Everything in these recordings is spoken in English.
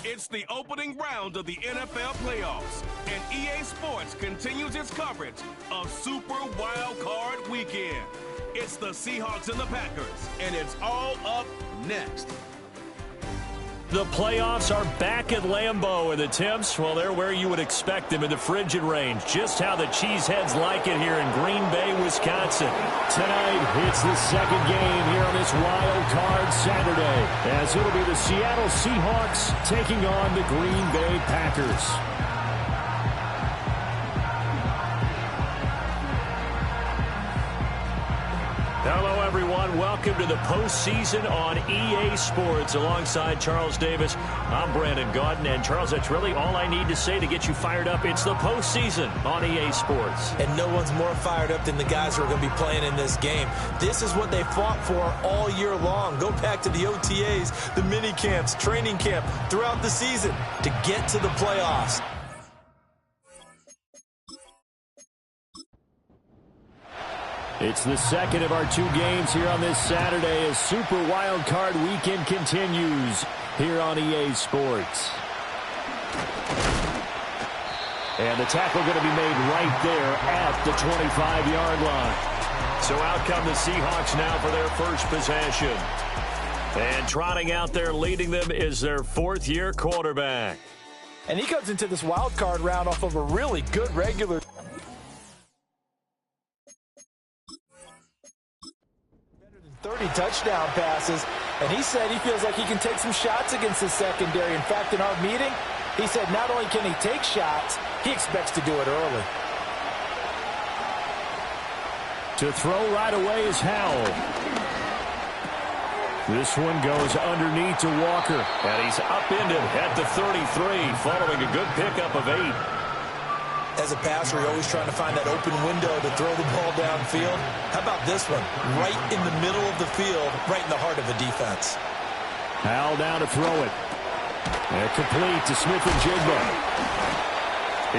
It's the opening round of the NFL playoffs, and EA Sports continues its coverage of Super Wild Card Weekend. It's the Seahawks and the Packers, and it's all up next. The playoffs are back at Lambeau, and the temps, well, they're where you would expect them in the frigid range. Just how the Cheeseheads like it here in Green Bay, Wisconsin. Tonight, it's the second game here on this Wild Card Saturday, as it'll be the Seattle Seahawks taking on the Green Bay Packers. Hello, everyone. Welcome to the postseason on EA Sports. Alongside Charles Davis, I'm Brandon Gaudin. And, Charles, that's really all I need to say to get you fired up. It's the postseason on EA Sports. And no one's more fired up than the guys who are going to be playing in this game. This is what they fought for all year long. Go back to the OTAs, the mini camps, training camp, throughout the season to get to the playoffs. It's the second of our two games here on this Saturday as Super Wild Card Weekend continues here on EA Sports. And the tackle going to be made right there at the 25-yard line. So out come the Seahawks now for their first possession. And trotting out there leading them is their fourth-year quarterback. And he comes into this wild card round off of a really good regular 30 touchdown passes, and he said he feels like he can take some shots against his secondary. In fact, in our meeting, he said not only can he take shots, he expects to do it early. To throw right away is Howell. This one goes underneath to Walker, and he's upended at the 33, following a good pickup of 8. As a passer, you're always trying to find that open window to throw the ball downfield. How about this one? Right in the middle of the field, right in the heart of the defense. Howell down to throw it. And complete to Smith-Njigba.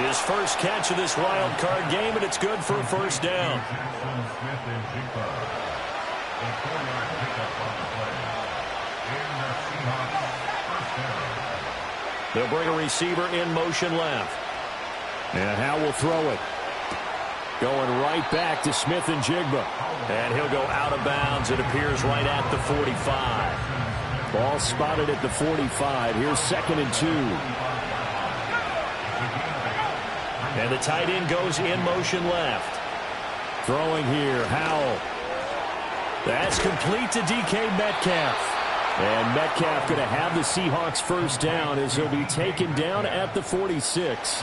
His first catch of this wild card game, and it's good for a first down. They'll bring a receiver in motion left. And Howell will throw it. Going right back to Smith-Njigba. And he'll go out of bounds. It appears right at the 45. Ball spotted at the 45. Here's 2nd and 2. And the tight end goes in motion left. Throwing here, Howell. That's complete to DK Metcalf. And Metcalf going to have the Seahawks first down as he'll be taken down at the 46.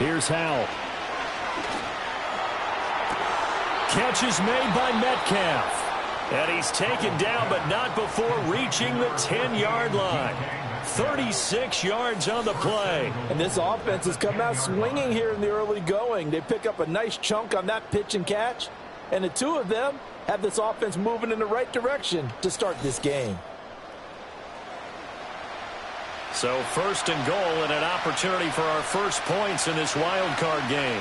Here's Howell. Catch is made by Metcalf. And he's taken down, but not before reaching the 10-yard line. 36 yards on the play. And this offense has come out swinging here in the early going. They pick up a nice chunk on that pitch and catch. And the two of them have this offense moving in the right direction to start this game. So 1st and goal and an opportunity for our first points in this wild card game.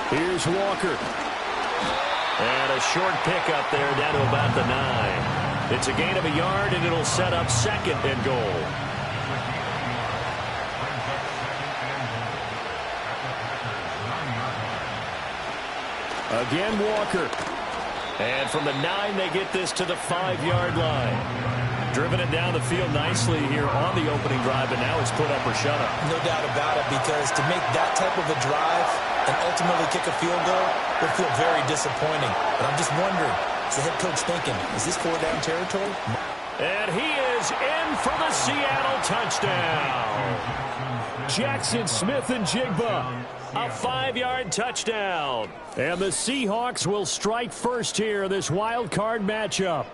Here's Walker. And a short pickup there down to about the 9. It's a gain of a yard, and it'll set up 2nd and goal. Again, Walker. And from the 9, they get this to the 5-yard line. Driven it down the field nicely here on the opening drive, and now it's put up or shut up. No doubt about it, because to make that type of a drive and ultimately kick a field goal would feel very disappointing. But I'm just wondering, is the head coach thinking, is this 4-down territory? And he is in for the Seattle touchdown. Jackson Smith-Njigba, a 5-yard touchdown. And the Seahawks will strike first here in this wild card matchup.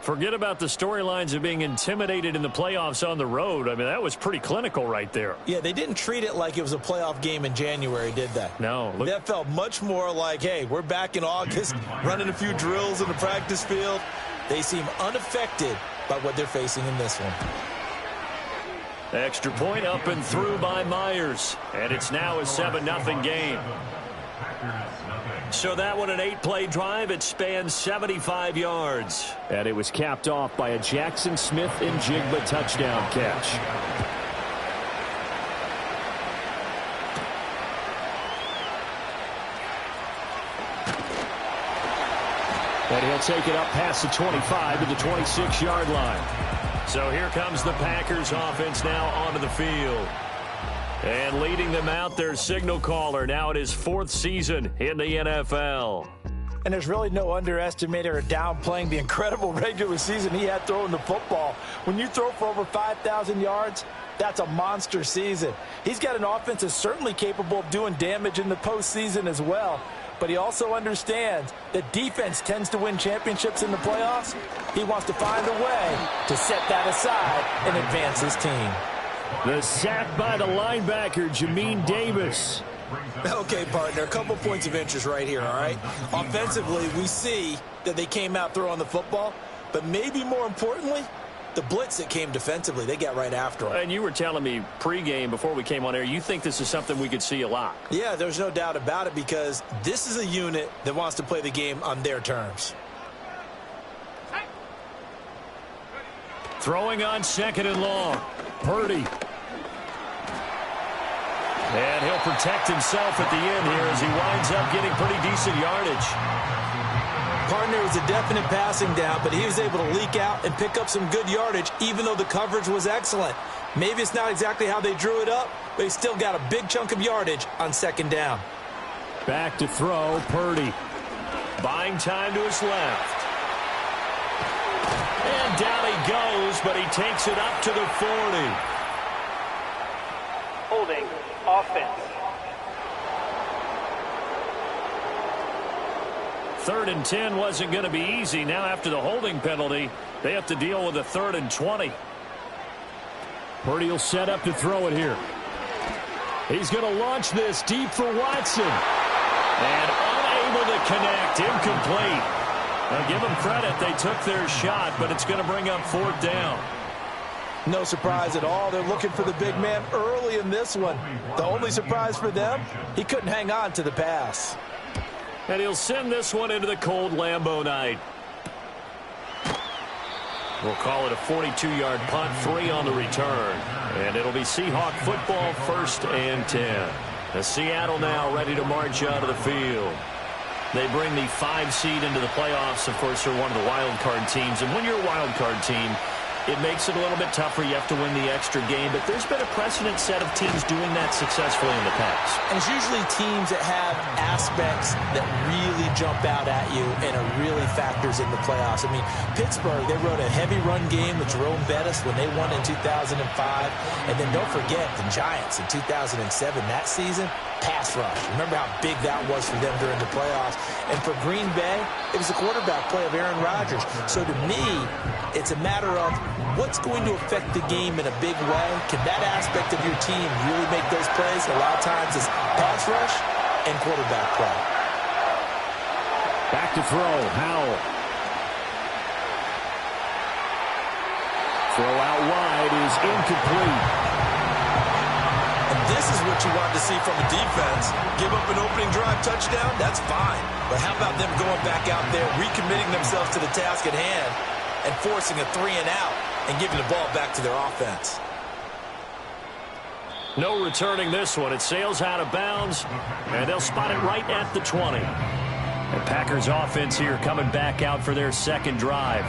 Forget about the storylines of being intimidated in the playoffs on the road. I mean, that was pretty clinical right there. Yeah, they didn't treat it like it was a playoff game in January, did they? No. That felt much more like, hey, we're back in August, running a few drills in the practice field. They seem unaffected by what they're facing in this one. Extra point up and through by Myers. And it's now a 7-0 game. So that one, an 8-play drive. It spans 75 yards. And it was capped off by a Jackson Smith-Njigba touchdown catch. And he'll take it up past the 25 to the 26-yard line. So here comes the Packers offense now onto the field. And leading them out, their signal caller, now in his 4th season in the NFL. And there's really no underestimating or downplaying the incredible regular season he had throwing the football. When you throw for over 5,000 yards, that's a monster season. He's got an offense that's certainly capable of doing damage in the postseason as well. But he also understands that defense tends to win championships in the playoffs. He wants to find a way to set that aside and advance his team. The sack by the linebacker, Jamin Davis. Okay, partner, a couple points of interest right here, all right? Offensively, we see that they came out throwing the football, but maybe more importantly, the blitz that came defensively, they got right after him. And you were telling me pregame before we came on air, you think this is something we could see a lot. Yeah, there's no doubt about it because this is a unit that wants to play the game on their terms. Throwing on 2nd and long. Purdy. And he'll protect himself at the end here as he winds up getting pretty decent yardage. Partner was a definite passing down, but he was able to leak out and pick up some good yardage, even though the coverage was excellent. Maybe it's not exactly how they drew it up, but he still got a big chunk of yardage on 2nd down. Back to throw, Purdy. Buying time to his left. And down he goes, but he takes it up to the 40. Holding offense. 3rd and 10 wasn't going to be easy. Now after the holding penalty, they have to deal with a 3rd and 20. Purdy will set up to throw it here. He's going to launch this deep for Watson. And unable to connect, incomplete. Now give them credit, they took their shot, but it's going to bring up 4th down. No surprise at all. They're looking for the big man early in this one. The only surprise for them, he couldn't hang on to the pass. And he'll send this one into the cold Lambeau night. We'll call it a 42-yard punt, 3 on the return. And it'll be Seahawk football, 1st and 10. The Seattle now ready to march out of the field. They bring the 5 seed into the playoffs. Of course, they're one of the wild card teams. And when you're a wild card team, it makes it a little bit tougher. You have to win the extra game. But there's been a precedent set of teams doing that successfully in the past. And it's usually teams that have aspects that really jump out at you and it really factors in the playoffs. I mean, Pittsburgh, they rode a heavy run game with Jerome Bettis when they won in 2005. And then don't forget the Giants in 2007, that season, pass rush. Remember how big that was for them during the playoffs. And for Green Bay, it was the quarterback play of Aaron Rodgers. So to me, it's a matter of what's going to affect the game in a big way. Can that aspect of your team really make those plays? A lot of times it's pass rush and quarterback play. Back to throw, Howell. Throw out wide is incomplete. And this is what you want to see from a defense. Give up an opening drive touchdown, that's fine. But how about them going back out there, recommitting themselves to the task at hand, and forcing a 3 and out and giving the ball back to their offense. No returning this one. It sails out of bounds, and they'll spot it right at the 20. And Packers offense here coming back out for their 2nd drive.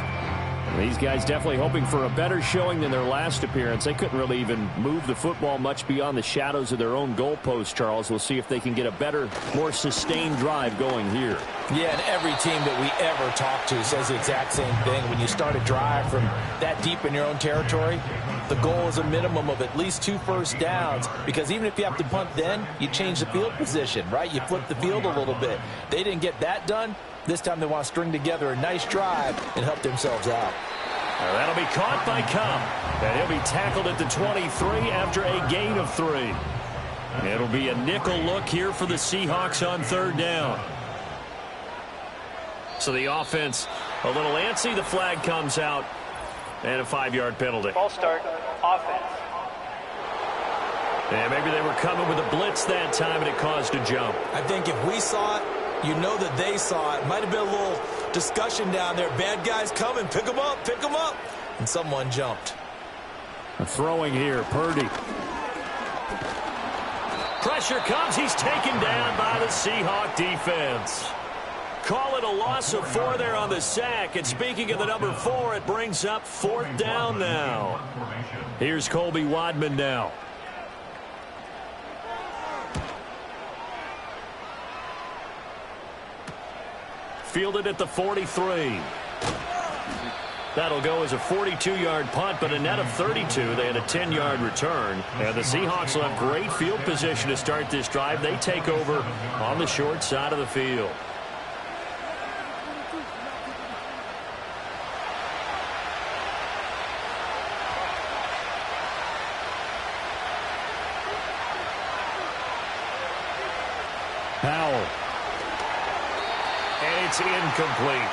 These guys definitely hoping for a better showing than their last appearance. They couldn't really even move the football much beyond the shadows of their own goalpost, Charles. We'll see if they can get a better, more sustained drive going here. Yeah, and every team that we ever talk to says the exact same thing. When you start a drive from that deep in your own territory, the goal is a minimum of at least 2 first downs, because even if you have to punt then, you change the field position, right? You flip the field a little bit. They didn't get that done. This time they want to string together a nice drive and help themselves out. Well, that'll be caught by Cobb, and he'll be tackled at the 23 after a gain of 3. It'll be a nickel look here for the Seahawks on 3rd down. So the offense a little antsy. The flag comes out, and a 5-yard penalty. False start, offense. And maybe they were coming with a blitz that time, and it caused a jump. I think if we saw it, you know that they saw it. Might have been a little discussion down there. Bad guys coming. Pick them up. Pick them up. And someone jumped. Throwing here, Purdy. Pressure comes. He's taken down by the Seahawk defense. Call it a loss of 4 there on the sack. And speaking of the number 4, it brings up 4th down now. Here's Colby Wadman now. Fielded at the 43. That'll go as a 42-yard punt, but a net of 32. They had a 10-yard return. And the Seahawks will have great field position to start this drive. They take over on the short side of the field. Powell. And it's incomplete.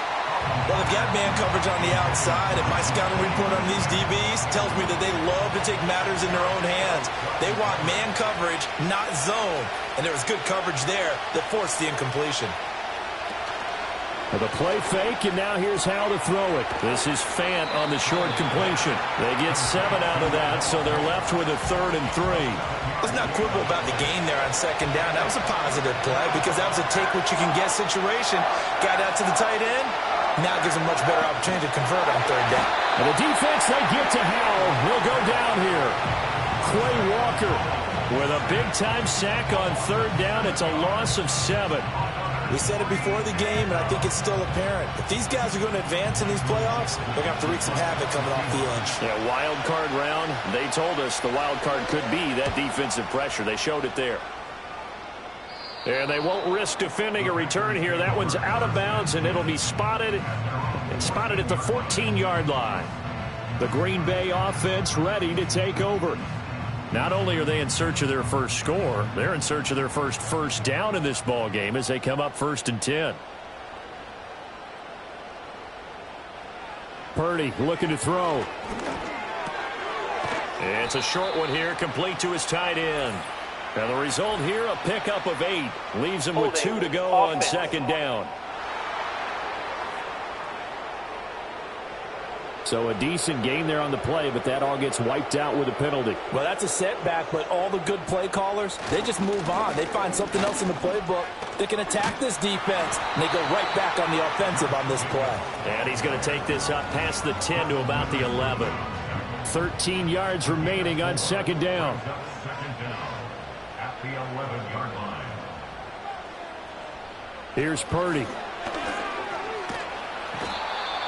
Well, they've got man coverage on the outside, and my scouting report on these DBs tells me that they love to take matters in their own hands. They want man coverage, not zone. And there was good coverage there that forced the incompletion. The play fake, and now here's how to throw it. This is Fant on the short completion. They get 7 out of that, so they're left with a 3rd and 3. Let's not quibble about the gain there on 2nd down. That was a positive play because that was a take-what-you-can-get situation. Got out to the tight end. Now gives them much better opportunity to convert on 3rd down. And the defense, they get to Howell. He'll go down here. Quay Walker with a big-time sack on 3rd down. It's a loss of 7. We said it before the game, and I think it's still apparent. If these guys are going to advance in these playoffs, they're going to have to wreak some havoc coming off the edge. Yeah, wild card round. They told us the wild card could be that defensive pressure. They showed it there. And they won't risk defending a return here. That one's out of bounds, and it'll be spotted at the 14-yard line. The Green Bay offense ready to take over. Not only are they in search of their first score, they're in search of their first down in this ball game as they come up 1st and 10. Purdy looking to throw. It's a short one here, complete to his tight end. And the result here, a pickup of 8. Leaves him with 2 to go on 2nd down. So a decent gain there on the play, but that all gets wiped out with a penalty. Well, that's a setback, but all the good play callers, they just move on. They find something else in the playbook. They can attack this defense, and they go right back on the offensive on this play. And he's going to take this up past the 10 to about the 11. 13 yards remaining on 2nd down. At the 11-yard line. Here's Purdy.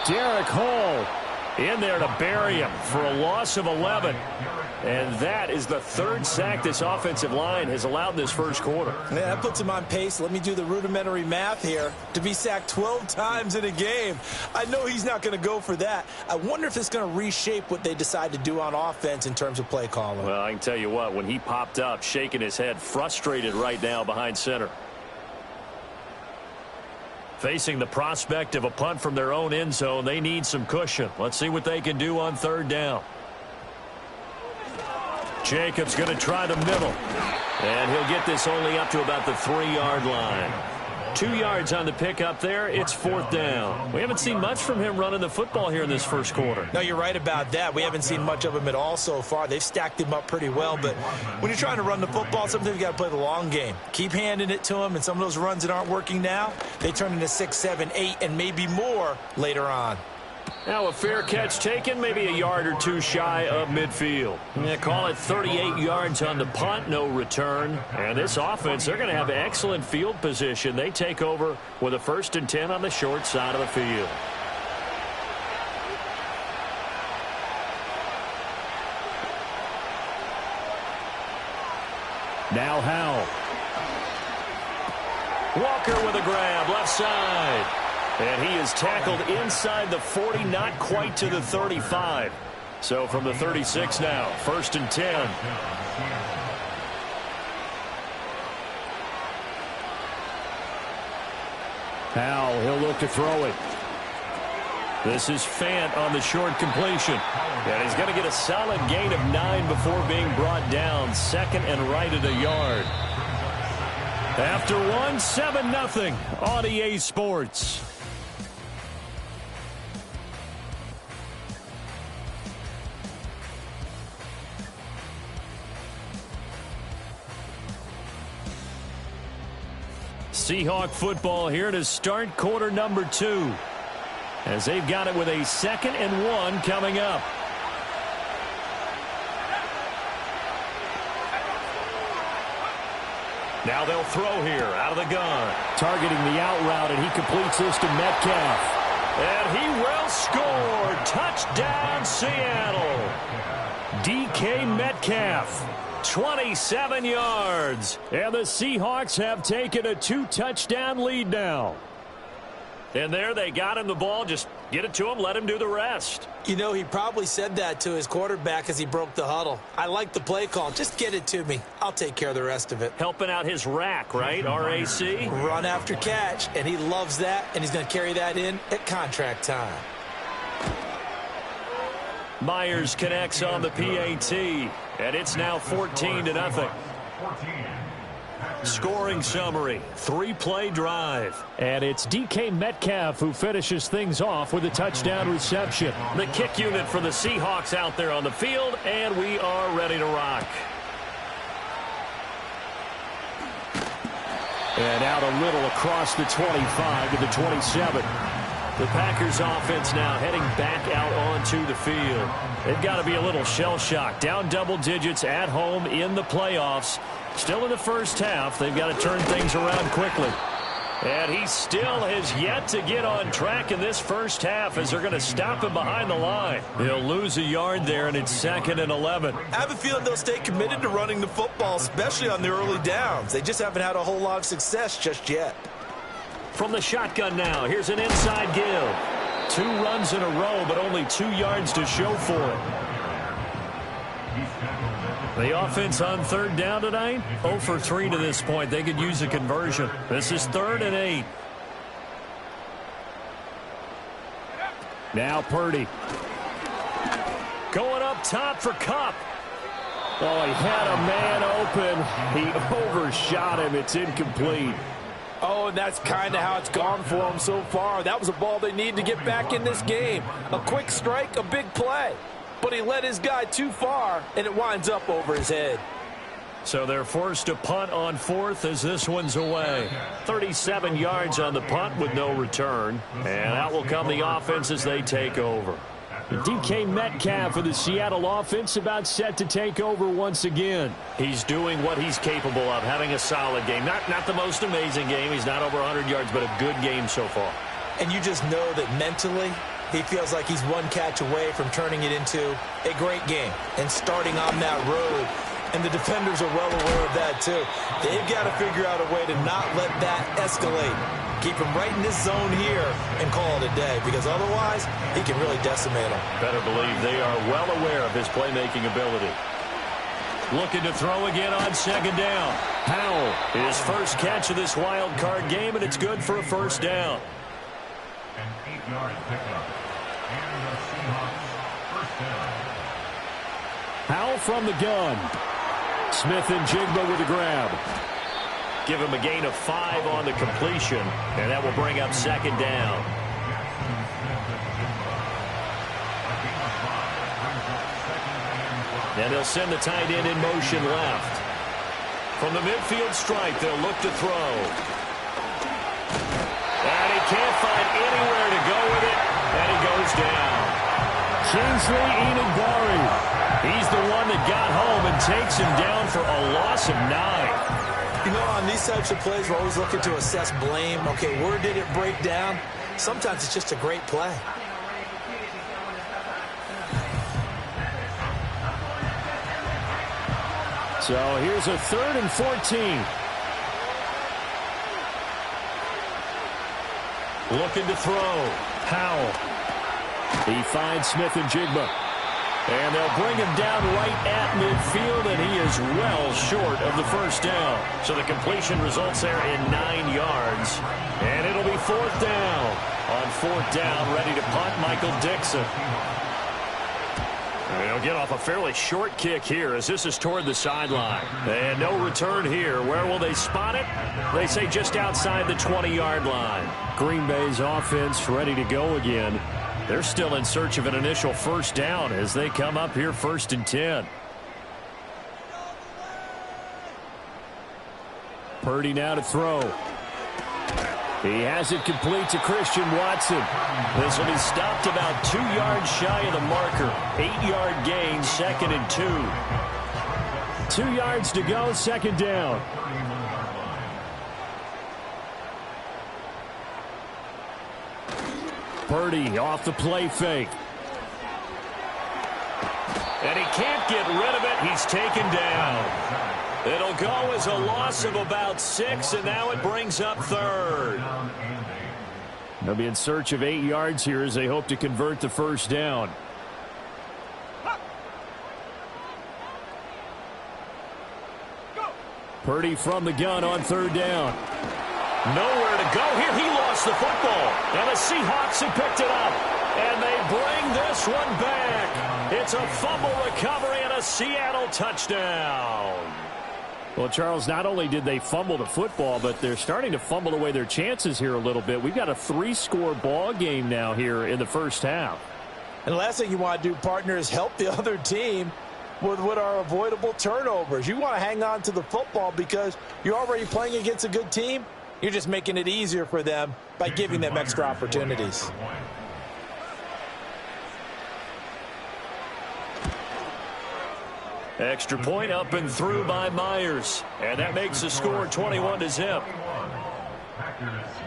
Derek Hall in there to bury him for a loss of 11. And that is the 3rd sack this offensive line has allowed in this first quarter. Yeah, that puts him on pace. Let me do the rudimentary math here. To be sacked 12 times in a game. I know he's not going to go for that. I wonder if it's going to reshape what they decide to do on offense in terms of play calling. Well, I can tell you what, when he popped up, shaking his head, frustrated right now behind center. Facing the prospect of a punt from their own end zone, they need some cushion. Let's see what they can do on 3rd down. Jacobs going to try the middle. And he'll get this only up to about the 3-yard line. 2 yards on the pickup there. It's 4th down. We haven't seen much from him running the football here in this first quarter. No, you're right about that. We haven't seen much of him at all so far. They've stacked him up pretty well. But when you're trying to run the football, sometimes you got to play the long game. Keep handing it to him, and some of those runs that aren't working now, they turn into 6, 7, 8, and maybe more later on. Now a fair catch taken, maybe a yard or two shy of midfield. Yeah, call it 38 yards on the punt, no return. And this offense, they're going to have excellent field position. They take over with a 1st and 10 on the short side of the field. Now Howell. Walker with a grab, left side. And he is tackled inside the 40, not quite to the 35. So from the 36 now, 1st and 10. Howell, he'll look to throw it. This is Fant on the short completion. And he's going to get a solid gain of 9 before being brought down. 2nd and right at a yard. After 1, 7-0 on EA Sports. Seahawk football here to start quarter number 2. As they've got it with a 2nd and 1 coming up. Now they'll throw here out of the gun. Targeting the out route, and he completes this to Metcalf. And he will score. Touchdown, Seattle. DK Metcalf. 27 yards. And the Seahawks have taken a 2-touchdown lead now. And there they got him the ball. Just get it to him. Let him do the rest. You know, he probably said that to his quarterback as he broke the huddle. I like the play call. Just get it to me. I'll take care of the rest of it. Helping out his rack, right? RAC? Run after catch. And he loves that. And he's going to carry that in at contract time. Myers connects on the PAT. And it's now 14-0. Scoring summary, 3-play drive. And it's DK Metcalf who finishes things off with a touchdown reception. The kick unit for the Seahawks out there on the field, and we are ready to rock. And out a little across the 25 to the 27. The Packers offense now heading back out onto the field. They've got to be a little shell-shocked. Down double digits at home in the playoffs. Still in the first half. They've got to turn things around quickly. And he still has yet to get on track in this first half as they're going to stop him behind the line. He'll lose a yard there, and it's 2nd and 11. I have a feeling they'll stay committed to running the football, especially on the early downs. They just haven't had a whole lot of success just yet. From the shotgun now, here's an inside give. 2 runs in a row, but only 2 yards to show for it. The offense on 3rd down tonight, 0 for 3 to this point. They could use a conversion. This is 3rd and 8. Now Purdy. Going up top for Kupp. Oh, he had a man open. He overshot him. It's incomplete. Oh, and that's kind of how it's gone for them so far. That was a ball they need to get back in this game. A quick strike, a big play. But he led his guy too far, and it winds up over his head. So they're forced to punt on 4th as this one's away. 37 yards on the punt with no return. And out will come the offense as they take over. DK Metcalf for the Seattle offense about set to take over once again. He's doing what he's capable of, having a solid game. Not the most amazing game. He's not over 100 yards, but a good game so far. And you just know that mentally he feels like he's one catch away from turning it into a great game and starting on that road. And the defenders are well aware of that, too. They've got to figure out a way to not let that escalate. Keep him right in this zone here and call it a day, because otherwise he can really decimate them. Better believe they are well aware of his playmaking ability. Looking to throw again on 2nd down. Howell, his first catch of this wild card game, and it's good for a 1st down. An 8-yard pickup. And the Seahawks first down. Howell from the gun. Smith and Jigba with a grab. Give him a gain of 5 on the completion, and that will bring up 2nd down. And they'll send the tight end in motion left. From the midfield stripe, they'll look to throw. And he can't find anywhere to go with it, and he goes down. Kingsley Enagbari. He's the one that got home and takes him down for a loss of 9. You know, on these types of plays, we're always looking to assess blame. Okay, where did it break down? Sometimes it's just a great play. So here's a 3rd and 14. Looking to throw. Powell. He finds Smith and Jigba. And they'll bring him down right at midfield, and he is well short of the first down. So the completion results there in 9 yards. And it'll be 4th down. On 4th down, ready to punt, Michael Dixon. They'll get off a fairly short kick here as this is toward the sideline. And no return here. Where will they spot it? They say just outside the 20-yard line. Green Bay's offense ready to go again. They're still in search of an initial first down as they come up here 1st and 10. Purdy now to throw. He has it complete to Christian Watson. This will be stopped about 2 yards shy of the marker. 8-yard gain, 2nd and 2. 2 yards to go, 2nd down. Purdy off the play fake. And he can't get rid of it. He's taken down. It'll go as a loss of about 6, and now it brings up 3rd. They'll be in search of 8 yards here as they hope to convert the first down. Purdy from the gun on 3rd down. Nowhere to go here. He lost the football. And the Seahawks have picked it up. And they bring this one back. It's a fumble recovery and a Seattle touchdown. Well, Charles, not only did they fumble the football, but they're starting to fumble away their chances here a little bit. We've got a 3-score ball game now here in the first half. And the last thing you want to do, partner, is help the other team with what are avoidable turnovers. You want to hang on to the football because you're already playing against a good team. You're just making it easier for them by giving them extra opportunities. Extra point up and through by Myers. And that makes the score 21-0.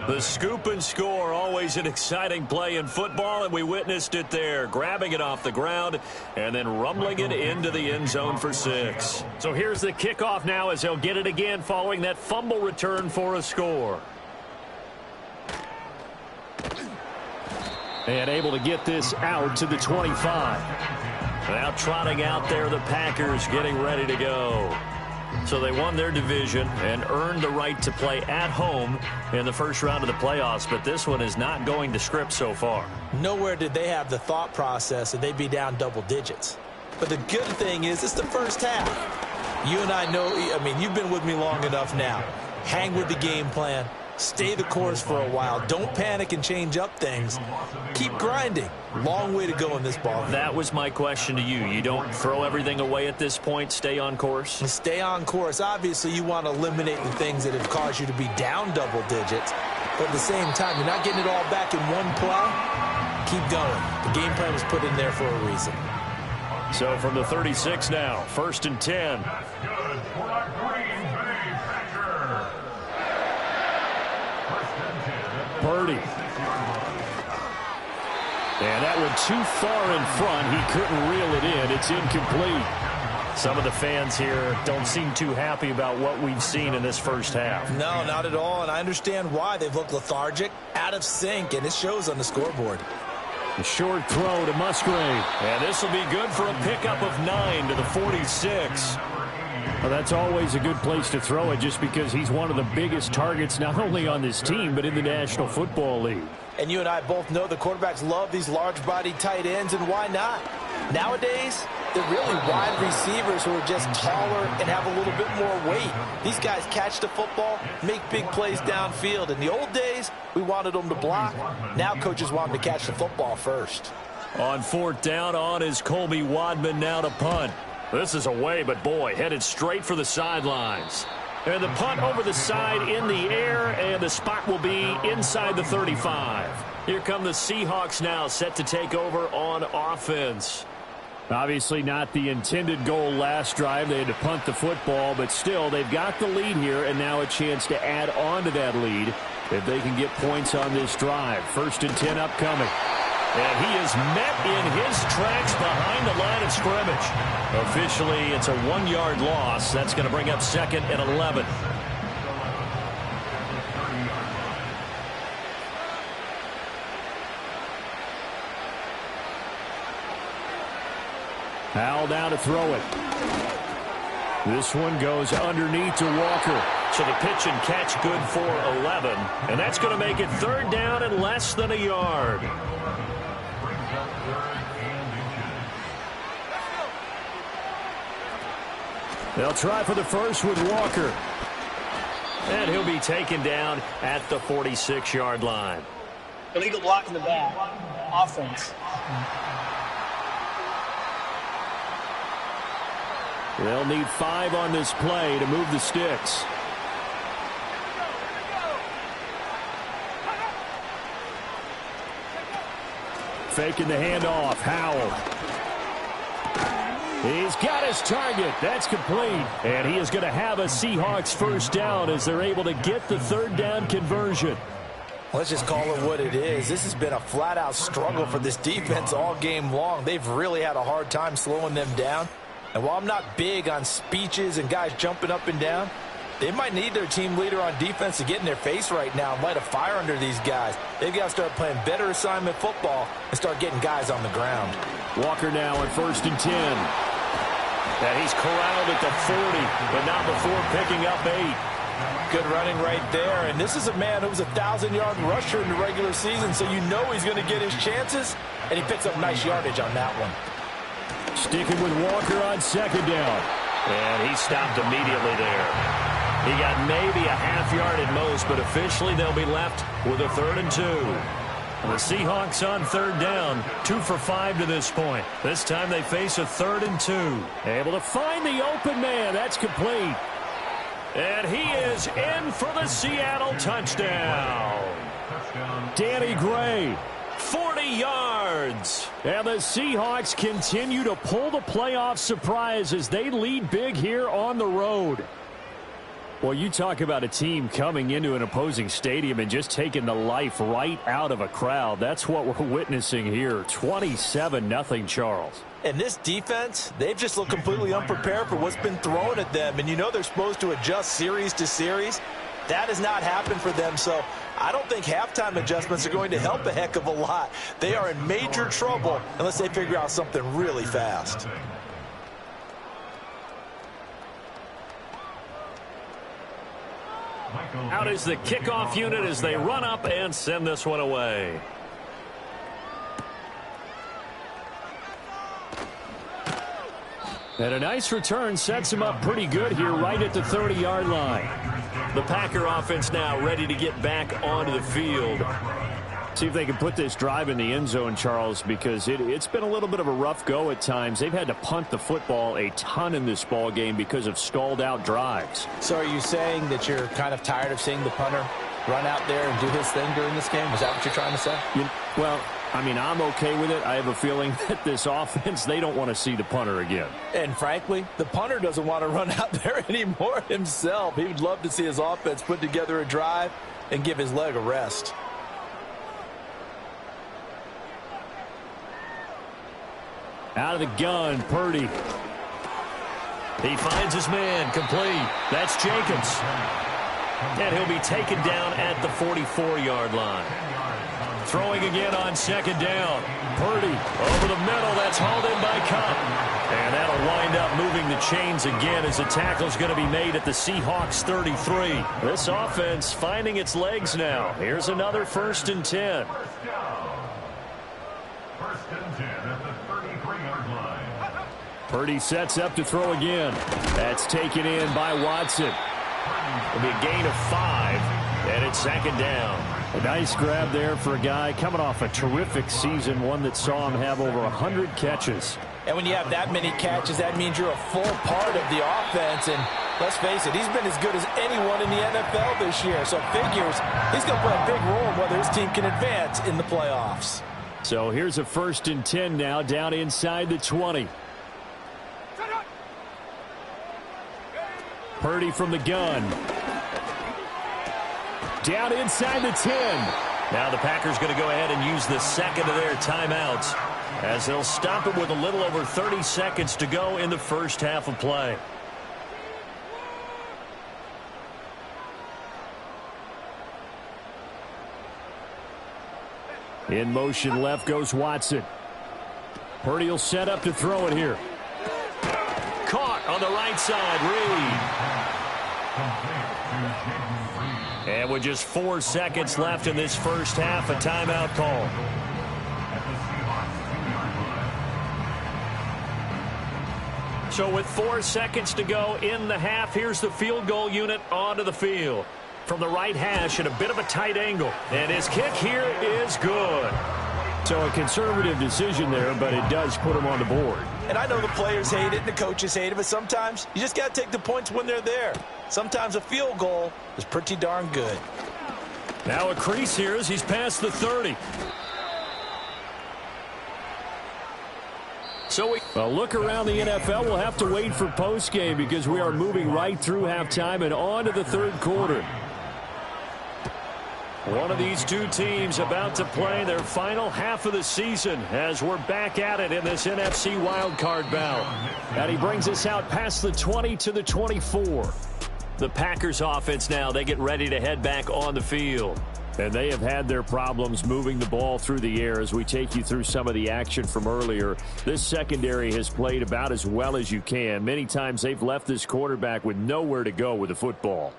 The scoop and score, always an exciting play in football, and we witnessed it there. Grabbing it off the ground and then rumbling it into the end zone for 6. So here's the kickoff now as they'll get it again following that fumble return for a score. And able to get this out to the 25. Now trotting out there, the Packers getting ready to go. So they won their division and earned the right to play at home in the first round of the playoffs, but this one is not going to script so far. Nowhere did they have the thought process that they'd be down double digits. But the good thing is it's the first half. You and I know, I mean, you've been with me long enough now. Hang with the game plan. Stay the course for a while. Don't panic and change up things. Keep grinding. Long way to go in this ball game. That was my question to you. You don't throw everything away at this point. Stay on course? Stay on course. Obviously, you want to eliminate the things that have caused you to be down double digits. But at the same time, you're not getting it all back in one play. Keep going. The game plan was put in there for a reason. So from the 36 now, 1st and 10. Purdy. And that went too far in front. He couldn't reel it in. It's incomplete. Some of the fans here don't seem too happy about what we've seen in this first half. No, not at all. And I understand why. They've looked lethargic, out of sync, and it shows on the scoreboard. A short throw to Musgrave. And this will be good for a pickup of 9 to the 46. Well, that's always a good place to throw it just because he's one of the biggest targets not only on this team but in the National Football League. And you and I both know the quarterbacks love these large-bodied tight ends, and why not? Nowadays, they're really wide receivers who are just taller and have a little bit more weight. These guys catch the football, make big plays downfield. In the old days, we wanted them to block. Now coaches want them to catch the football first. On 4th down, on is Colby Wadman now to punt. This is away, but boy, headed straight for the sidelines. And the punt over the side in the air, and the spot will be inside the 35. Here come the Seahawks now, set to take over on offense. Obviously not the intended goal last drive. They had to punt the football, but still, they've got the lead here, and now a chance to add on to that lead if they can get points on this drive. 1st and 10 upcoming. And he is met in his tracks behind the line of scrimmage. Officially, it's a 1-yard loss. That's going to bring up 2nd and 11. Howell down to throw it. This one goes underneath to Walker. So the pitch and catch good for 11. And that's going to make it 3rd down and less than a yard. They'll try for the first with Walker. And he'll be taken down at the 46-yard line. Illegal block in the back. Offense. They'll need 5 on this play to move the sticks. Faking the handoff. Howell. He's got his target. That's complete. And he is going to have a Seahawks 1st down as they're able to get the 3rd down conversion. Let's just call it what it is. This has been a flat-out struggle for this defense all game long. They've really had a hard time slowing them down. And while I'm not big on speeches and guys jumping up and down, they might need their team leader on defense to get in their face right now and light a fire under these guys. They've got to start playing better assignment football and start getting guys on the ground. Walker now on 1st and 10. And he's corralled at the 40, but not before picking up 8. Good running right there. And this is a man who was a 1,000-yard rusher in the regular season, so you know he's going to get his chances, and he picks up nice yardage on that one. Sticking with Walker on 2nd down. And he stopped immediately there. He got maybe a half yard at most, but officially they'll be left with a 3rd and 2. The Seahawks on 3rd down, 2 for 5 to this point. This time they face a 3rd and 2. Able to find the open man. That's complete. And he is in for the Seattle touchdown. Danny Gray. 40 yards. And the Seahawks continue to pull the playoff surprise as they lead big here on the road. Well, you talk about a team coming into an opposing stadium and just taking the life right out of a crowd. That's what we're witnessing here. 27-0, Charles. And this defense, they've just looked completely unprepared for what's been thrown at them. And you know they're supposed to adjust series to series. That has not happened for them, so I don't think halftime adjustments are going to help a heck of a lot. They are in major trouble unless they figure out something really fast. Out is the kickoff unit as they run up and send this one away. And a nice return sets him up pretty good here right at the 30-yard line. The Packer offense now ready to get back onto the field. See if they can put this drive in the end zone, Charles, because it's been a little bit of a rough go at times. They've had to punt the football a ton in this ball game because of stalled-out drives. So are you saying that you're kind of tired of seeing the punter run out there and do his thing during this game? Is that what you're trying to say? Well, I mean, I'm okay with it. I have a feeling that this offense, they don't want to see the punter again. And frankly, the punter doesn't want to run out there anymore himself. He would love to see his offense put together a drive and give his leg a rest. Out of the gun, Purdy. He finds his man, complete. That's Jacobs. And he'll be taken down at the 44-yard line. Throwing again on 2nd down. Purdy over the middle. That's hauled in by Cup. And that'll wind up moving the chains again as the tackle's going to be made at the Seahawks 33. This offense finding its legs now. Here's another 1st and 10. 1st and 10 at the 33-yard line. Purdy sets up to throw again. That's taken in by Watson. It'll be a gain of 5, and it's 2nd down. A nice grab there for a guy coming off a terrific season, one that saw him have over 100 catches. And when you have that many catches, that means you're a full part of the offense. And Let's face it, he's been as good as anyone in the NFL this year, so figures he's going to play a big role in whether his team can advance in the playoffs. So here's a 1st and 10 now, down inside the 20. Purdy from the gun. Down inside the 10. Now the Packers going to go ahead and use the second of their timeouts as they'll stop it with a little over 30 seconds to go in the first half of play. In motion left goes Watson. Purdy will set up to throw it here. Caught on the right side, Reed. And with just 4 seconds left in this first half, a timeout call. So with 4 seconds to go in the half, here's the field goal unit onto the field. From the right hash at a bit of a tight angle. And his kick here is good. So a conservative decision there, but it does put him on the board. And I know the players hate it and the coaches hate it, but sometimes you just got to take the points when they're there. Sometimes a field goal is pretty darn good. Now a crease here as he's past the 30. So a look around the NFL. We'll have to wait for postgame because we are moving right through halftime and on to the third quarter. One of these two teams about to play their final half of the season as we're back at it in this NFC wildcard bout. And he brings us out past the 20 to the 24. The Packers offense now, they get ready to head back on the field. And they have had their problems moving the ball through the air as we take you through some of the action from earlier. This secondary has played about as well as you can. Many times they've left this quarterback with nowhere to go with the football.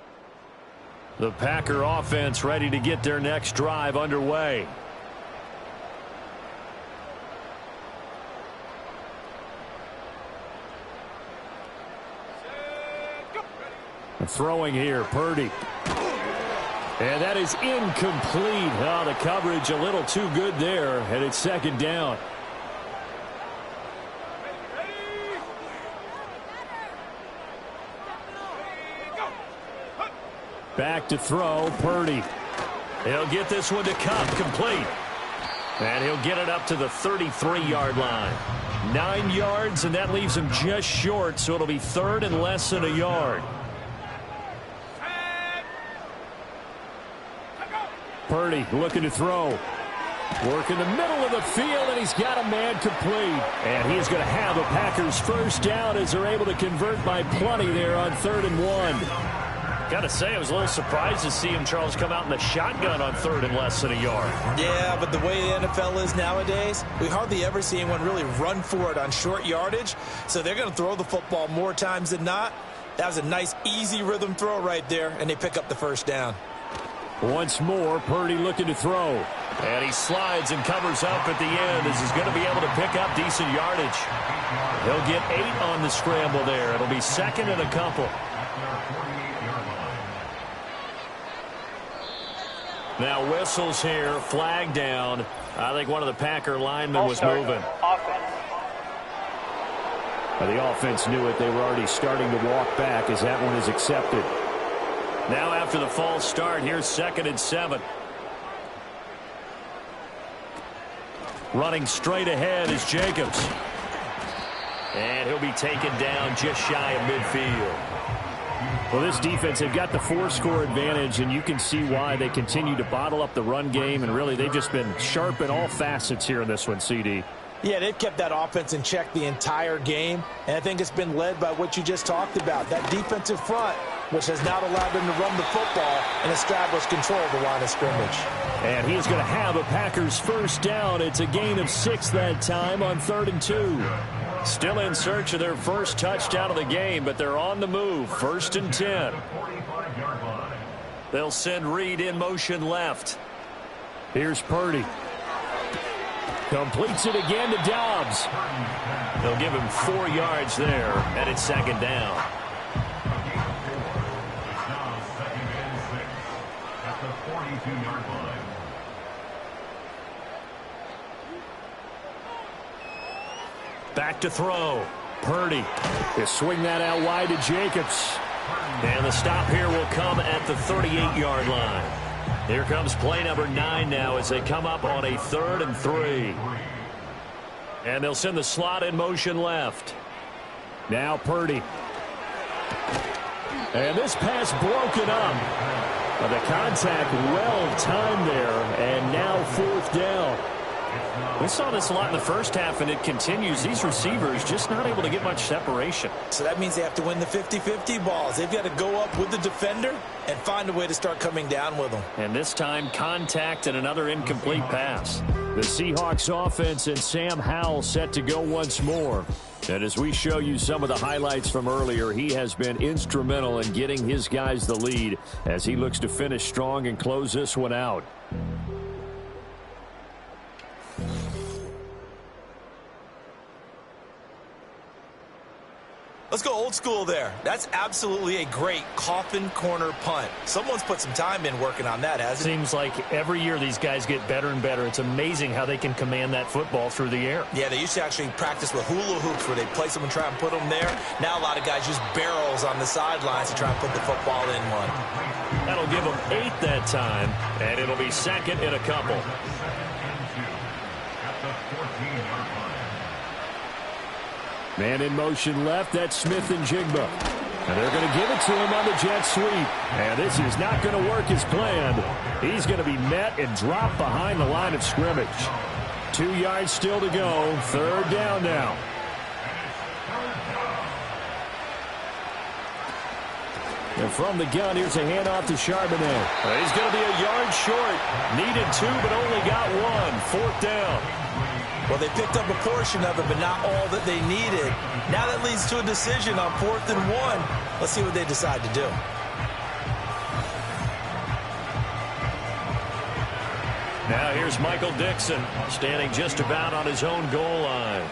The Packer offense ready to get their next drive underway. Throwing here, Purdy. And that is incomplete. Oh, the coverage a little too good there, and it's second down. Back to throw, Purdy. He'll get this one to Cup, complete. And he'll get it up to the 33-yard line. 9 yards, and that leaves him just short, so it'll be third and less than a yard. Purdy looking to throw. Work in the middle of the field, and he's got a man complete. And he is going to have a Packers first down as they're able to convert by plenty there on 3rd and 1. Got to say, I was a little surprised to see him, Charles, come out in the shotgun on 3rd and less than a yard. Yeah, but the way the NFL is nowadays, we hardly ever see anyone really run for it on short yardage. So they're going to throw the football more times than not. That was a nice, easy rhythm throw right there, and they pick up the first down. Once more, Purdy looking to throw. And he slides and covers up at the end as he's going to be able to pick up decent yardage. He'll get 8 on the scramble there. It'll be second and a couple. Now whistles here, flag down. I think one of the Packer linemen was moving. The offense knew it. They were already starting to walk back as that one is accepted. Now after the false start, here's 2nd and 7. Running straight ahead is Jacobs. And he'll be taken down just shy of midfield. Well, this defense, they've got the 4-score advantage, and you can see why they continue to bottle up the run game, and really they've just been sharp in all facets here in this one, CD. Yeah, they've kept that offense in check the entire game, and I think it's been led by what you just talked about, that defensive front, which has now allowed them to run the football and establish control of the line of scrimmage. And he is going to have a Packers first down. It's a gain of 6 that time on 3rd and 2. Still in search of their first touchdown of the game, but they're on the move. 1st and 10. They'll send Reed in motion left. Here's Purdy. Completes it again to Dobbs. They'll give him 4 yards there, and it's second down. At the 42-yard line. Back to throw. Purdy. They swing that out wide to Jacobs. And the stop here will come at the 38-yard line. Here comes play number 9 now as they come up on a 3rd and 3. And they'll send the slot in motion left. Now Purdy. And this pass broken up. But the contact well timed there, and now 4th down. We saw this a lot in the first half, and it continues. These receivers just not able to get much separation. So that means they have to win the 50-50 balls. They've got to go up with the defender and find a way to start coming down with them. And this time, contact and another incomplete pass. The Seahawks offense and Sam Howell set to go once more. And as we show you some of the highlights from earlier, he has been instrumental in getting his guys the lead as he looks to finish strong and close this one out. Let's go old school there. That's absolutely a great coffin corner punt. Someone's put some time in working on that, hasn't it? Seems like every year these guys get better and better. It's amazing how they can command that football through the air. Yeah, they used to actually practice with hula hoops where they place them and try and put them there. Now a lot of guys use barrels on the sidelines to try and put the football in one. That'll give them 8 that time, and it'll be 2nd and a couple. Man in motion left, that's Smith and Jigba. And they're going to give it to him on the jet sweep. And this is not going to work as planned. He's going to be met and dropped behind the line of scrimmage. 2 yards still to go. 3rd down now. And from the gun, here's a handoff to Charbonnet. He's going to be a yard short. Needed 2, but only got 1. 4th down. Well, they picked up a portion of it, but not all that they needed. Now that leads to a decision on 4th and 1. Let's see what they decide to do. Now here's Michael Dixon standing just about on his own goal line.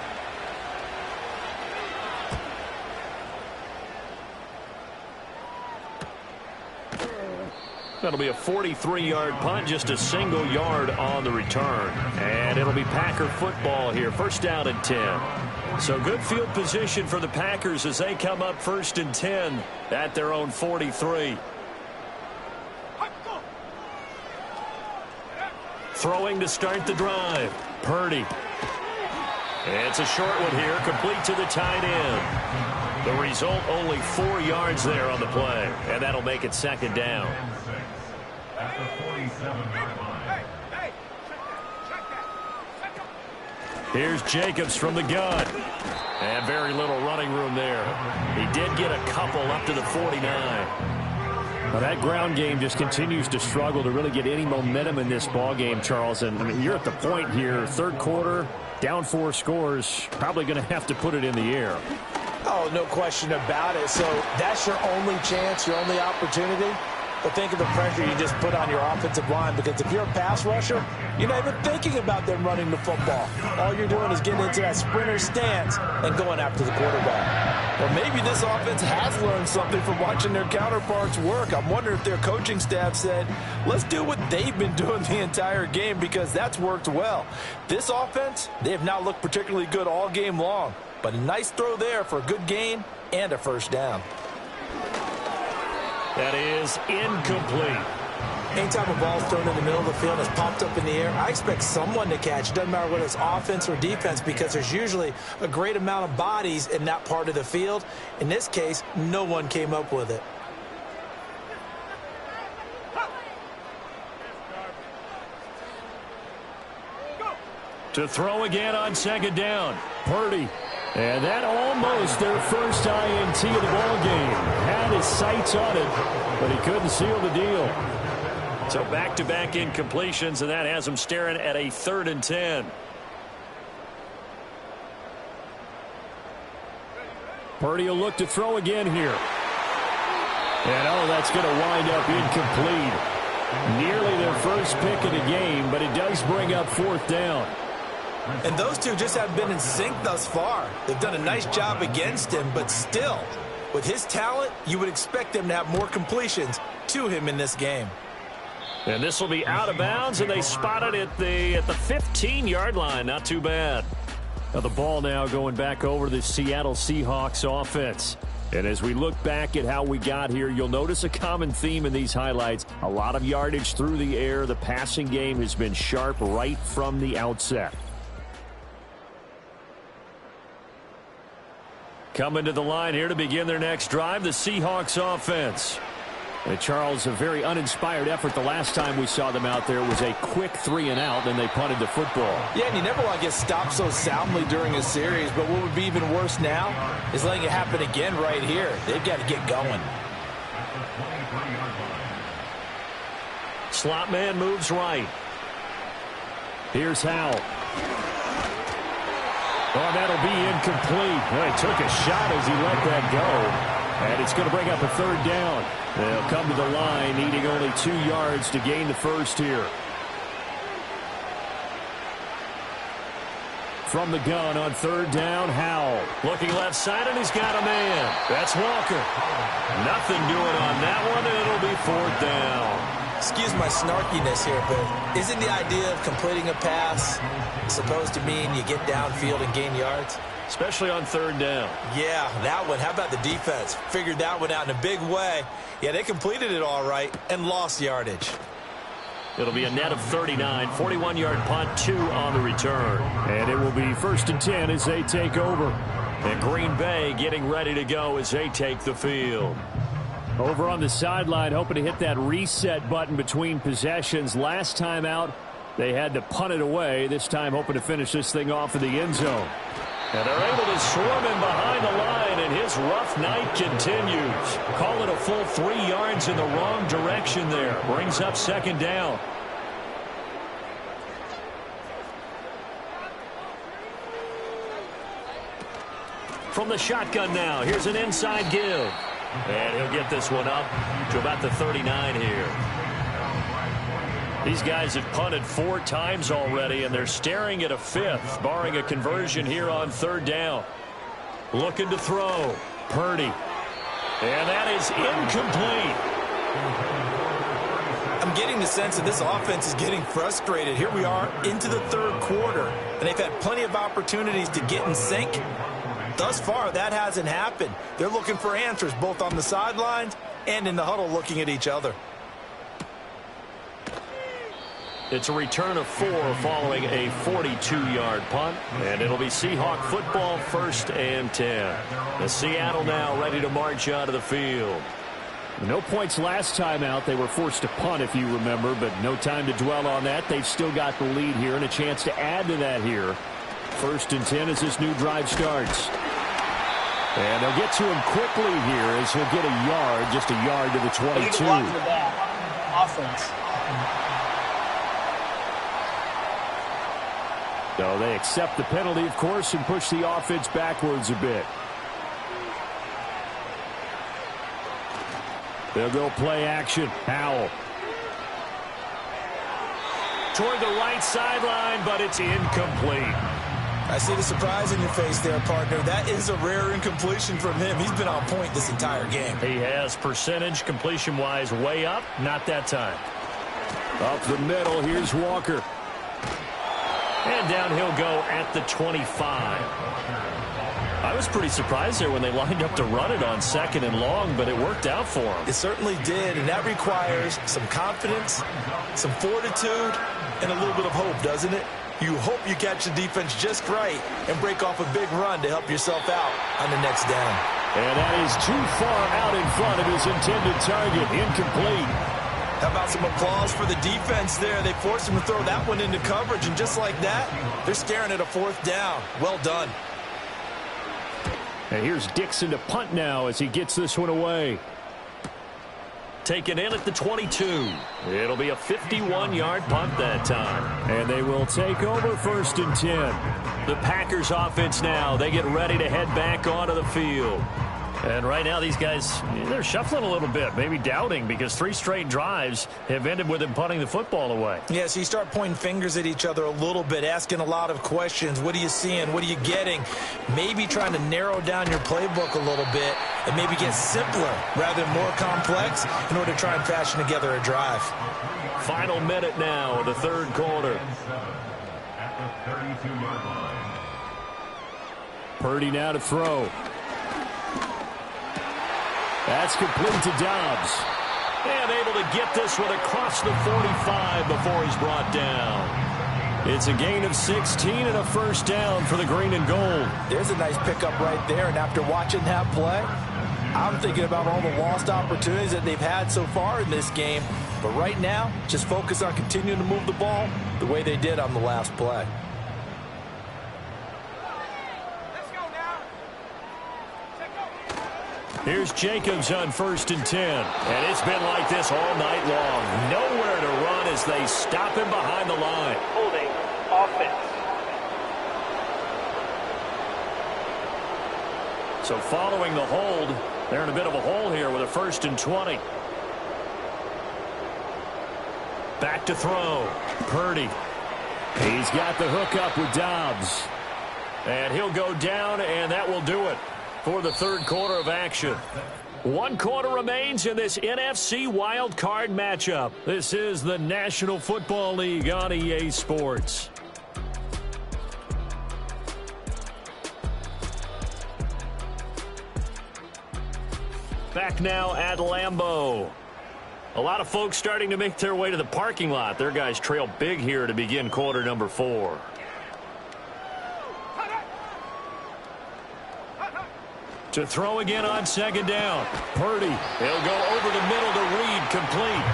That'll be a 43-yard punt, just a single yard on the return. And it'll be Packer football here, 1st down and 10. So good field position for the Packers as they come up 1st and 10 at their own 43. Throwing to start the drive. Purdy. It's a short one here, complete to the tight end. The result, only 4 yards there on the play, and that'll make it 2nd down. At the 47-yard line. Here's Jacobs from the gun. And very little running room there. He did get a couple up to the 49. Well, that ground game just continues to struggle to really get any momentum in this ball game, Charles. And I mean, you're at the point here, 3rd quarter, down 4 scores, probably going to have to put it in the air. Oh, no question about it. So that's your only chance, your only opportunity. But think of the pressure you just put on your offensive line, because if you're a pass rusher, you're not even thinking about them running the football. All you're doing is getting into that sprinter stance and going after the quarterback. Well, maybe this offense has learned something from watching their counterparts work. I'm wondering if their coaching staff said, let's do what they've been doing the entire game, because that's worked well. This offense, they have not looked particularly good all game long. But a nice throw there for a good gain and a 1st down. That is incomplete. Anytime a ball's thrown in the middle of the field and it's popped up in the air, I expect someone to catch. It doesn't matter whether it's offense or defense, because there's usually a great amount of bodies in that part of the field. In this case, no one came up with it. To throw again on 2nd down. Purdy. And that almost their first INT of the ball game. Had his sights on it, but he couldn't seal the deal. So back-to-back incompletions, and that has him staring at a 3rd and 10. Purdy will look to throw again here. And oh, that's going to wind up incomplete. Nearly their first pick of the game, but it does bring up 4th down. And those two just haven't been in sync thus far. They've done a nice job against him, but still, with his talent, you would expect them to have more completions to him in this game. And this will be out of bounds, and they spot it at the 15-yard line. Not too bad. Now the ball now going back over to the Seattle Seahawks offense. And as we look back at how we got here, you'll notice a common theme in these highlights. A lot of yardage through the air. The passing game has been sharp right from the outset. Coming to the line here to begin their next drive, the Seahawks offense. And Charles, a very uninspired effort the last time we saw them out there was a quick 3-and-out, then they punted the football. Yeah, and you never want to get stopped so soundly during a series, but what would be even worse now is letting it happen again right here. They've got to get going. Slot man moves right. Here's Howell. Oh, that'll be incomplete. Well, he took a shot as he let that go. And it's going to bring up a third down. They'll come to the line, needing only 2 yards to gain the first here. From the gun on third down, Howell. Looking left side, and he's got a man. That's Walker. Nothing doing on that one, and it'll be fourth down. Excuse my snarkiness here, but isn't the idea of completing a pass supposed to mean you get downfield and gain yards? Especially on third down. Yeah, that one. How about the defense? Figured that one out in a big way. Yeah, they completed it all right and lost yardage. It'll be a net of 39, 41-yard punt, 2 on the return. And it will be 1st and 10 as they take over. And Green Bay getting ready to go as they take the field. Over on the sideline, hoping to hit that reset button between possessions. Last time out, they had to punt it away. This time hoping to finish this thing off in the end zone. And they're able to swarm him behind the line, and his rough night continues. Call it a full 3 yards in the wrong direction there. Brings up second down. From the shotgun now, here's an inside give. And he'll get this one up to about the 39 here. These guys have punted 4 times already, and they're staring at a 5th, barring a conversion here on third down. Looking to throw. Purdy. And that is incomplete. I'm getting the sense that this offense is getting frustrated. Here we are into the third quarter, and they've had plenty of opportunities to get in sync. Thus far, that hasn't happened. They're looking for answers both on the sidelines and in the huddle looking at each other. It's a return of 4 following a 42-yard punt, and it'll be Seahawk football 1st and 10. The Seattle now ready to march out of the field. No points last time out. They were forced to punt, if you remember, but no time to dwell on that. They've still got the lead here and a chance to add to that here. 1st and 10 as this new drive starts. And they'll get to him quickly here as he'll get a yard, just a yard to the 22. Block in the back. Offense. So they accept the penalty, of course, and push the offense backwards a bit. They'll go play action. Howell. Toward the right sideline, but it's incomplete. I see the surprise in your face there, partner. That is a rare incompletion from him. He's been on point this entire game. He has percentage completion-wise way up. Not that time. Up the middle, here's Walker. And down he'll go at the 25. I was pretty surprised there when they lined up to run it on 2nd and long, but it worked out for him. It certainly did, and that requires some confidence, some fortitude, and a little bit of hope, doesn't it? You hope you catch the defense just right and break off a big run to help yourself out on the next down. And that is too far out in front of his intended target. Incomplete. How about some applause for the defense there? They forced him to throw that one into coverage, and just like that, they're staring at a 4th down. Well done. And here's Dixon to punt now as he gets this one away. Taken in at the 22. It'll be a 51-yard punt that time. And they will take over 1st and 10. The Packers offense now. They get ready to head back onto the field. And right now these guys, they're shuffling a little bit, maybe doubting, because 3 straight drives have ended with them punting the football away. Yeah, so you start pointing fingers at each other a little bit, asking a lot of questions. What are you seeing? What are you getting? Maybe trying to narrow down your playbook a little bit and maybe get simpler rather than more complex in order to try and fashion together a drive. Final minute now of the third quarter. At the 32-yard line. Purdy now to throw. That's complete to Dobbs. And able to get this one across the 45 before he's brought down. It's a gain of 16 and a first down for the green and gold. There's a nice pickup right there, and after watching that play, I'm thinking about all the lost opportunities that they've had so far in this game. But right now, just focus on continuing to move the ball the way they did on the last play. Here's Jacobs on 1st and 10. And it's been like this all night long. Nowhere to run as they stop him behind the line. Holding offense. So following the hold, they're in a bit of a hole here with a 1st and 20. Back to throw. Purdy. He's got the hook up with Dobbs. And he'll go down, and that will do it for the third quarter of action. 1 quarter remains in this NFC wild card matchup. This is the National Football League on EA Sports. Back now at Lambeau. A lot of folks starting to make their way to the parking lot. Their guys trail big here to begin quarter number 4. To throw again on 2nd down. Purdy. He'll go over the middle to Reed, complete.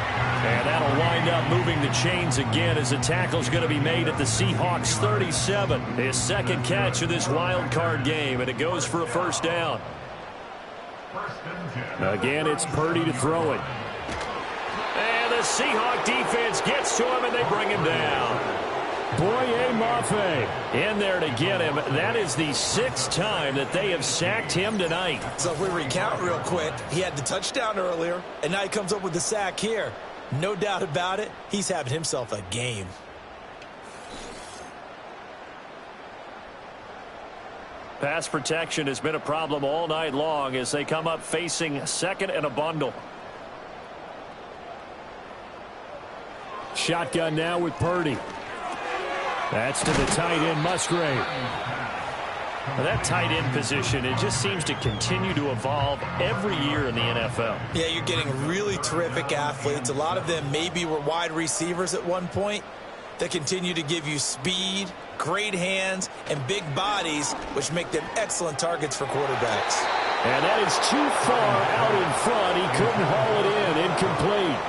And that'll wind up moving the chains again as the tackle's going to be made at the Seahawks 37. His 2nd catch of this wild card game, and it goes for a first down. Again, it's Purdy to throw it. And the Seahawk defense gets to him, and they bring him down. Boye Mafe in there to get him. That is the 6th time that they have sacked him tonight. So if we recount real quick, he had the touchdown earlier, and now he comes up with the sack here. No doubt about it, he's having himself a game. Pass protection has been a problem all night long as they come up facing 2nd and a bundle. Shotgun now with Purdy. That's to the tight end, Musgrave. Well, that tight end position, it just seems to continue to evolve every year in the NFL. Yeah, you're getting really terrific athletes. A lot of them maybe were wide receivers at one point that continue to give you speed, great hands, and big bodies, which make them excellent targets for quarterbacks. And that is too far out in front. He couldn't haul it in. Incomplete.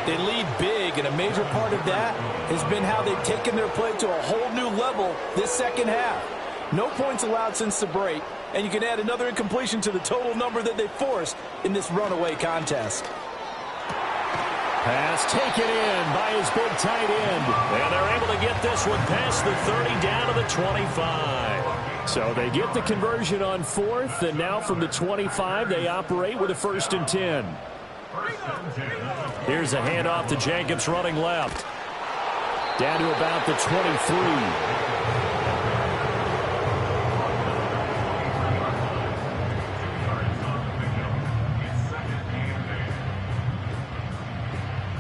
They lead big, and a major part of that has been how they've taken their play to a whole new level this second half. No points allowed since the break, and you can add another incompletion to the total number that they forced in this runaway contest. Pass taken in by his big tight end. And they're able to get this one past the 30 down to the 25. So they get the conversion on 4th, and now from the 25 they operate with a 1st and 10. Here's a handoff to Jacobs running left. Down to about the 23.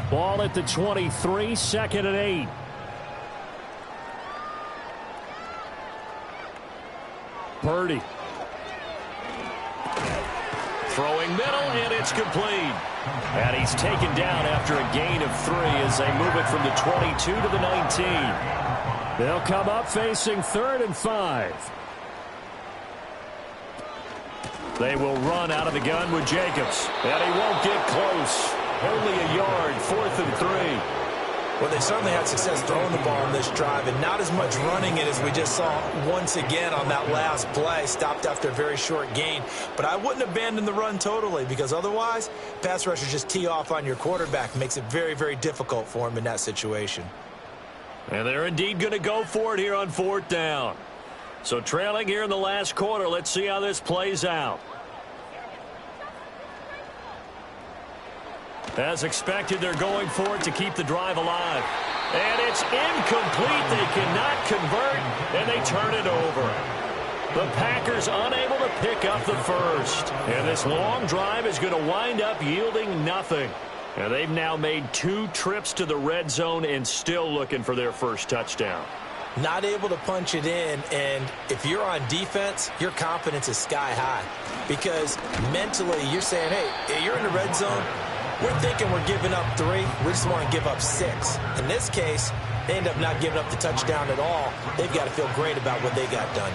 Ball at the 23, 2nd and 8. Purdy. Throwing middle, and it's complete. And he's taken down after a gain of 3 as they move it from the 22 to the 19. They'll come up facing 3rd and 5. They will run out of the gun with Jacobs. And he won't get close. Only a yard, 4th and 3. Well, they certainly had success throwing the ball on this drive, and not as much running it as we just saw once again on that last play. Stopped after a very short gain. But I wouldn't abandon the run totally, because otherwise, pass rushers just tee off on your quarterback. Makes it very, very difficult for him in that situation. And they're indeed going to go for it here on 4th down. So trailing here in the last quarter, let's see how this plays out. As expected, they're going for it to keep the drive alive. And it's incomplete. They cannot convert, and they turn it over. The Packers unable to pick up the first. And this long drive is going to wind up yielding nothing. And they've now made 2 trips to the red zone and still looking for their first touchdown. not able to punch it in, and if you're on defense, your confidence is sky high because mentally you're saying, hey, you're in the red zone. We're thinking we're giving up 3. We just want to give up 6. In this case, they end up not giving up the touchdown at all. They've got to feel great about what they got done.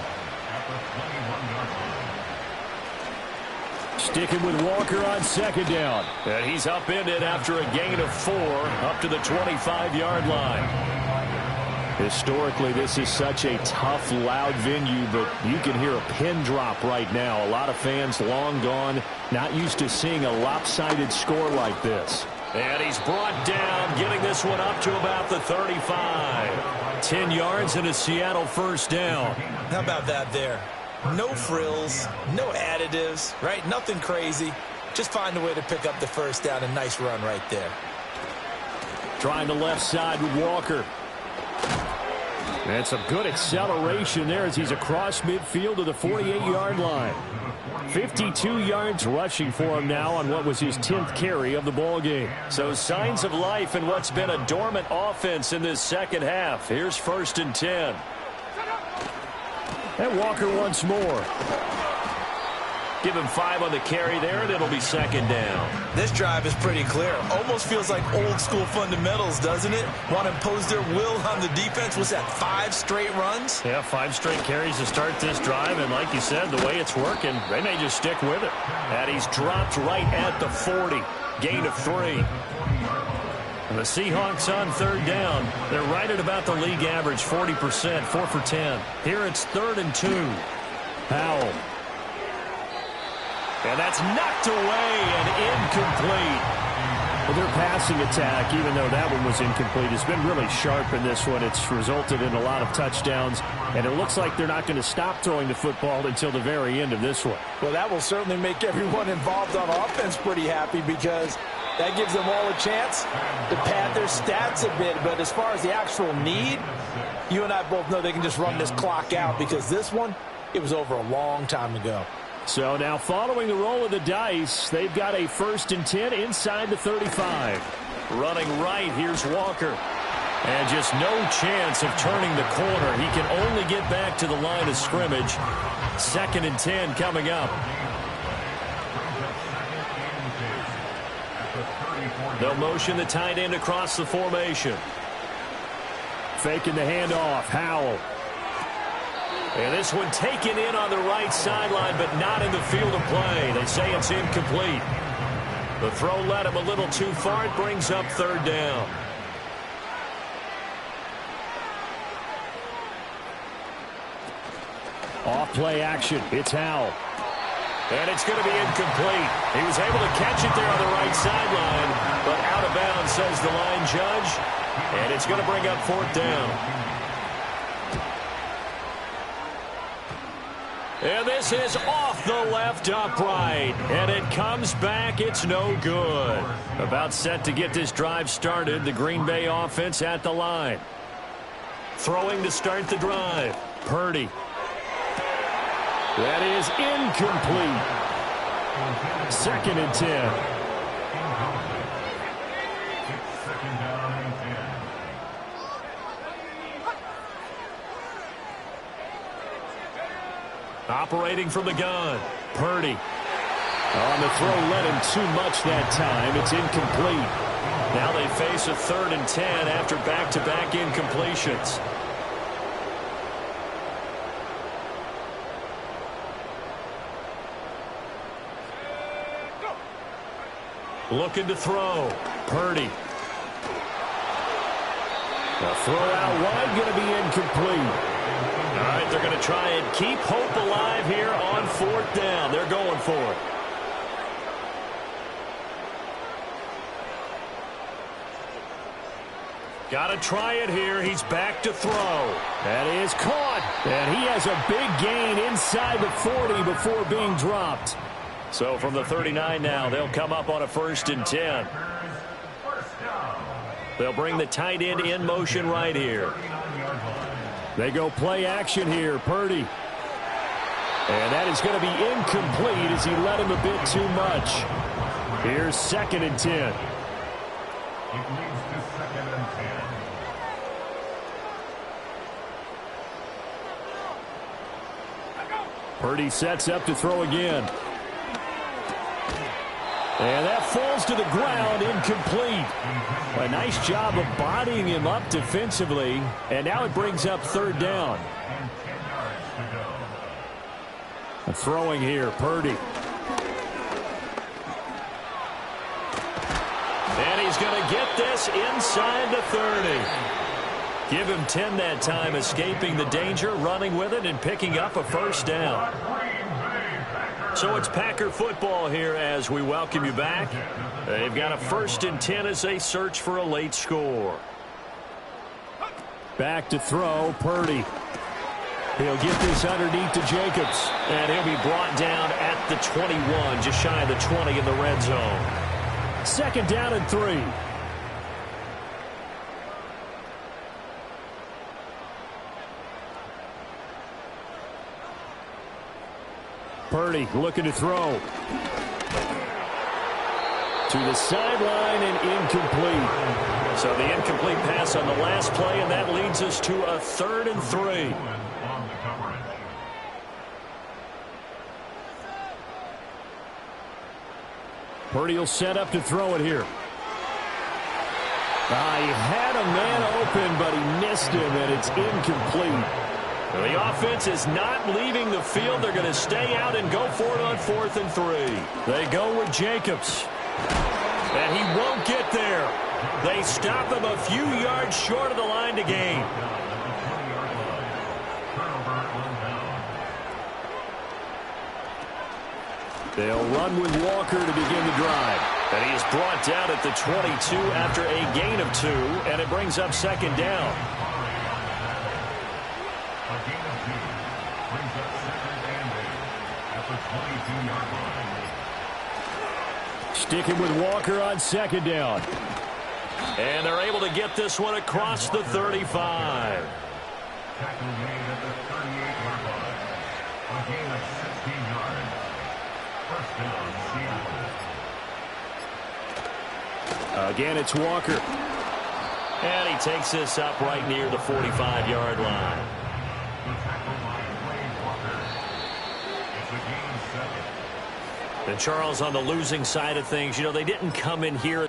Sticking with Walker on second down. And he's upended after a gain of 4 up to the 25-yard line. Historically, this is such a tough, loud venue, but you can hear a pin drop right now. A lot of fans long gone, not used to seeing a lopsided score like this. And he's brought down, getting this one up to about the 35. 10 yards and a Seattle first down. How about that there? No frills, no additives, right? Nothing crazy. Just find a way to pick up the first down. A nice run right there. Trying the left side with Walker. And some good acceleration there as he's across midfield to the 48-yard line. 52 yards rushing for him now on what was his 10th carry of the ball game. So signs of life in what's been a dormant offense in this second half. Here's 1st and 10. And Walker once more. Give him 5 on the carry there, and it'll be second down. This drive is pretty clear. Almost feels like old school fundamentals, doesn't it? Want to impose their will on the defense. Was that 5 straight runs? Yeah, 5 straight carries to start this drive, and like you said, the way it's working, they may just stick with it. And he's dropped right at the 40. Gain of 3. And the Seahawks on third down. They're right at about the league average, 40%, 4 for 10. Here it's 3rd and 2. Powell. And that's knocked away and incomplete. Well, their passing attack, even though that one was incomplete, has been really sharp in this one. It's resulted in a lot of touchdowns, and it looks like they're not going to stop throwing the football until the very end of this one. Well, that will certainly make everyone involved on offense pretty happy because that gives them all a chance to pad their stats a bit. But as far as the actual need, you and I both know they can just run this clock out because this one, it was over a long time ago. So now following the roll of the dice, they've got a 1st and 10 inside the 35. Running right, here's Walker. And just no chance of turning the corner. He can only get back to the line of scrimmage. 2nd and 10 coming up. They'll motion the tight end across the formation. Faking the handoff, Howell. And this one taken in on the right sideline, but not in the field of play. They say it's incomplete. The throw led him a little too far. It brings up 3rd down. Off play action. It's Howell. And it's going to be incomplete. He was able to catch it there on the right sideline, but out of bounds, says the line judge. And it's going to bring up 4th down. And this is off the left upright. And it comes back. It's no good. About set to get this drive started. The Green Bay offense at the line. Throwing to start the drive. Purdy. That is incomplete. 2nd and 10. Operating from the gun. Purdy. On the throw, led him too much that time. It's incomplete. Now they face a 3rd and 10 after back-to-back incompletions. Looking to throw. Purdy. The throw out wide going to be incomplete. All right, they're going to try and keep hope alive here on 4th down. They're going for it. Got to try it here. He's back to throw. That is caught. And he has a big gain inside the 40 before being dropped. So from the 39 now, they'll come up on a 1st and 10. They'll bring the tight end in motion right here. They go play action here. Purdy. And that is going to be incomplete as he led him a bit too much. Here's 2nd and 10. It leads to 2nd and 10. Purdy sets up to throw again. And that falls to the ground, incomplete. A nice job of bodying him up defensively. And now it brings up third down. Throwing here, Purdy. And he's going to get this inside the 30. Give him 10 that time, escaping the danger, running with it, and picking up a first down. So it's Packer football here as we welcome you back. They've got a 1st and 10 as they search for a late score. Back to throw, Purdy. He'll get this underneath to Jacobs. And he'll be brought down at the 21, just shy of the 20 in the red zone. 2nd down and 3. Purdy looking to throw. To the sideline and incomplete. So the incomplete pass on the last play, and that leads us to a 3rd and 3. Purdy will set up to throw it here. He had a man open, but he missed him, and it's incomplete. Well, the offense is not leaving the field. They're going to stay out and go for it on 4th and 3. They go with Jacobs. And he won't get there. They stop him a few yards short of the line to gain. They'll run with Walker to begin the drive. And he is brought down at the 22 after a gain of 2, and it brings up 2nd down. Sticking with Walker on 2nd down. And they're able to get this one across the 35. Again, it's Walker. And he takes this up right near the 45-yard line. And Charles, on the losing side of things, you know, they didn't come in here